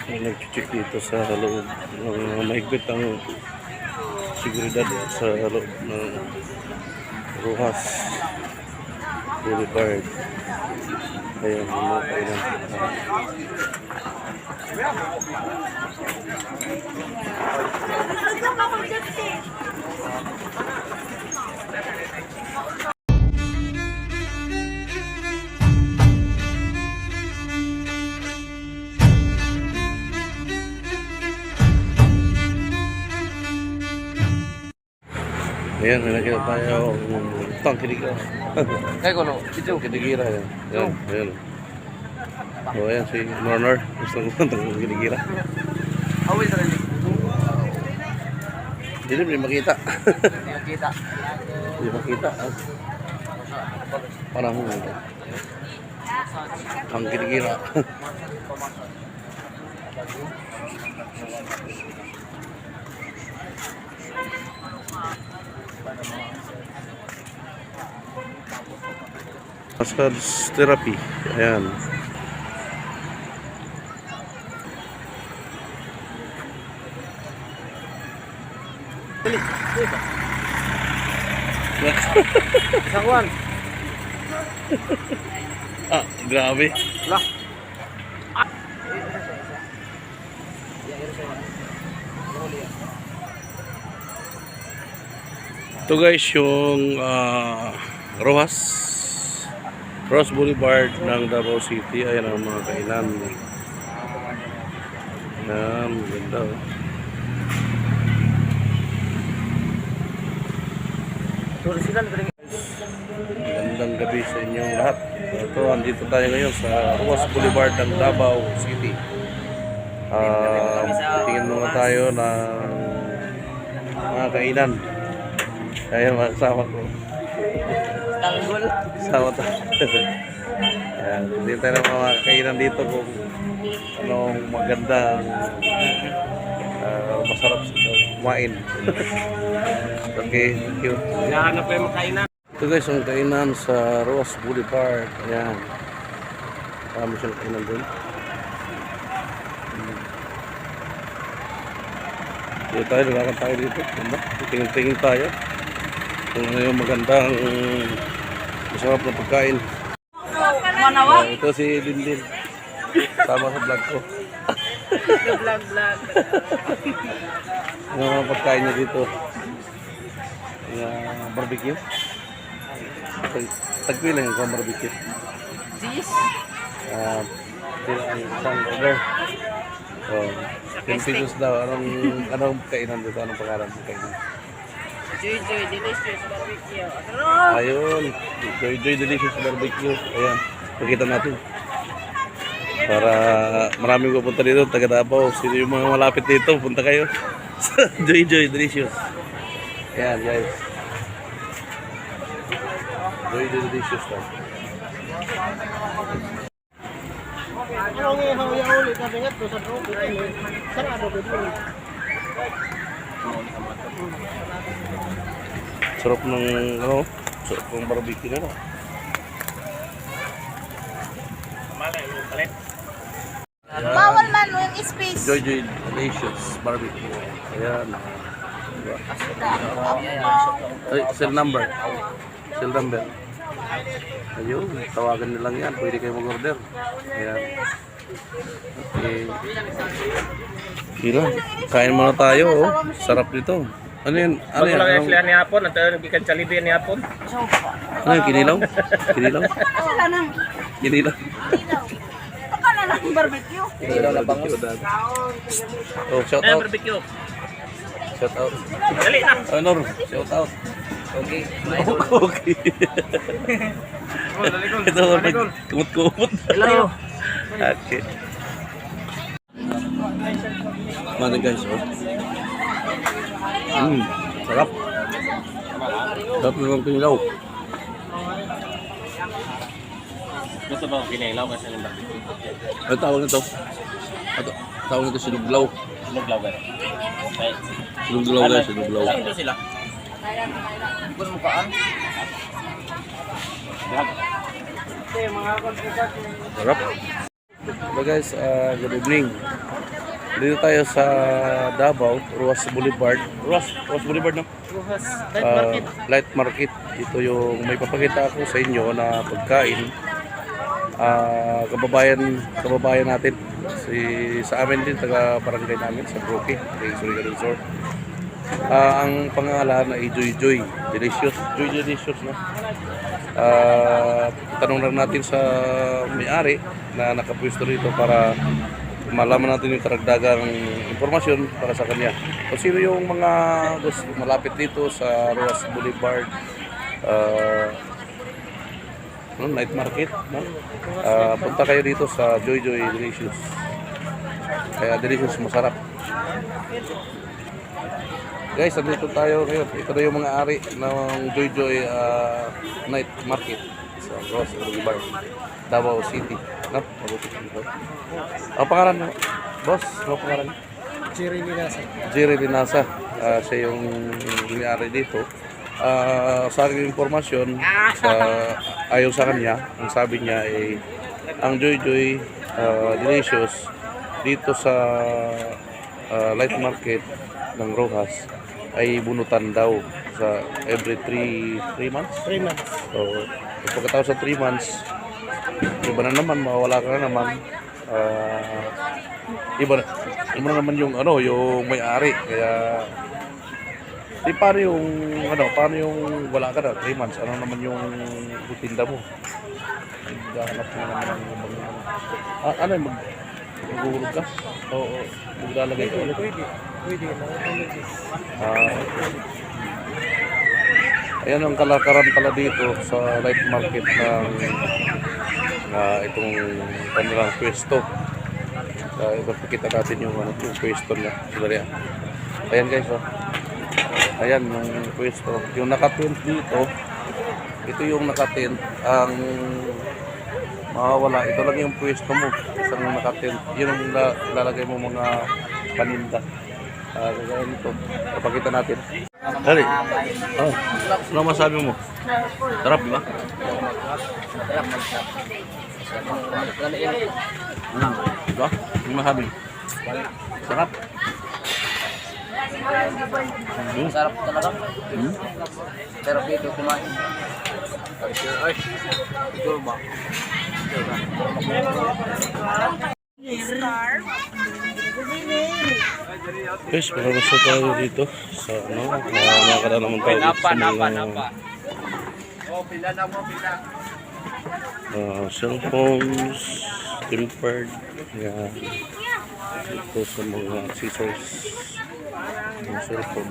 May nag-check dito sa loob ng mahigpit ang seguridad sa loob ng Rojas Boulevard. Ayan, mga kainan. Ayan, may nakita tayo tang kinigira. Kaya ko no, Ito, kinigira yan. Ayan, ayan. O, ayan si Nornor. Gusto ko tang kinigira. always rin. Hindi makita. Nakita. Hindi makita. Parang tang kinigira. Massage therapy. Ayan. Sakuan. Ah, grabe. Lah. Ito guys yung Rojas Boulevard ng Davao City. Ayan ang mga kainan. Ayan, ganda. Magandang gabi sa inyong lahat. Ito, andito tayo ngayon sa Rojas Boulevard ng Davao City. Tingin muna tayo ng mga kainan. Ayan mga kasama ko. Tanggol. Sama tayo. Ayan, hindi tayo ng mga kainan dito kung anong magandang masarap kumain. Okay, thank you. Hinahanap ko yung makainan. Ito guys, ang kainan sa Rojas Boulevard. Ayan. Marami siyang kainan doon. Dito tayo, nalakan tayo dito. Tingin-tingin tayo. Kung ano yung magandang masarap na pagkain. Ito si Dindin. Sama sa vlog ko. Vlog. Ano mga pagkain niya dito? Barbecue. Tagpila yung kong barbecue. Cheese. Isang order. Oh, 10 pesos daw. Anong kainan dito? Anong pangalan ng kainan? Joy Delicious Barbecue. Ayun. Joy Delicious Barbecue. Ayan. Pakita natin. Para maraming pupunta dito. Taga Davao. Sino yung mga malapit dito? Punta kayo. Joy Delicious. Ayan guys. Joy Delicious daw. Sarap ng sarap ng barbecue na. Bawal man yung space. Joy Delicious Barbecue. Ayan. Ay, cell number. Ayun, tawagan nilang yan. Pwede kayo mag-order. Ayan. Okay. Gila, kain muna tayo. Oh. Sarap nito. Ano yan? Ano yan? Bago lang sila ni Hapon. At nagbikan Jollibee ni Hapon. Ano yan? Kinilaw? Kinilaw. Barbecue. Ilaw na bangus. Oh, shout out. Barbecue. Shout out. Dali na. Honor, shout out. Okay. Okay. Ito, kumut-kumut. Hello. Okay. Mana guys, oh. Sarap. Sarap ng kinilaw. Gusto ba kinilaw kasi ng barbecue? Ano tawag nito? Tawag nito sinuglaw. Sinuglaw ba? Sinuglaw guys, sinuglaw. Ito sila. Kung mukaan. Sarap. Hello guys, good evening. Dito tayo sa Davao, Ruas Boulevard. Ruas Boulevard, no? Ruhas. Light Market. Ito yung may papakita ako sa inyo na pagkain. Kababayan natin. Sa amin din, taga barangay namin sa Brooke, Surigao Resort. Ang pangalan ay Joy Joy Delicious. Joy Delicious, no? Tanong lang natin sa may-ari na nakapwesto rito para malaman natin yung karagdagang informasyon para sa kanya. Kung sino yung mga gusto malapit dito sa Ruas Boulevard night market, no? Punta kayo dito sa Joy Joy Delicious. Kaya delicious, masarap. Guys, nandito tayo ngayon. Ito na yung mga ari ng Joy Joy night market sa Ruas Boulevard, Davao City. No? Mabuti dito. Ang pangalan mo, boss? Ano pangalan? Jerry Linasa. Jerry Linasa. Siya yung may-ari dito. Sa aking informasyon, ayon sa kanya, ang sabi niya ay ang Joy Joy Delicious dito sa light market ng Rojas ay bunutan daw sa every 3 months. 3 months. So, pagkatapos sa 3 months, iba na naman, mawala ka na naman. Iba na naman yung yung may-ari. Kaya paano yung wala ka na 3 months? Ano naman yung itinda mo? Maghanap mo naman yung maghuhulog ka? Oo, maglalagay ka ulit. Pwede. Ayan ang kalakaran pala dito sa light market ng itong kanilang pwesto. Ipapakita natin yung pwesto niya. Ayan guys, ayan yung pwesto. Yung nakatent dito, ito yung nakatent. Ang mawawala, ito lang yung pwesto mo. Isang nakatent. Yun ang lalagay mo mga paninda. Kaya nito, papakita natin. Dali. Ano masabi mo? Sarap, di ba? Diba? Yung masabi. Sarap. Sarap talaga. Pero dito kumain. Ay, ito ba? Guys, paramusta tayo dito sa nakakala naman tayo dito sa mga cellphones, tempered, yan. Ito sa mga accessories ng cellphone.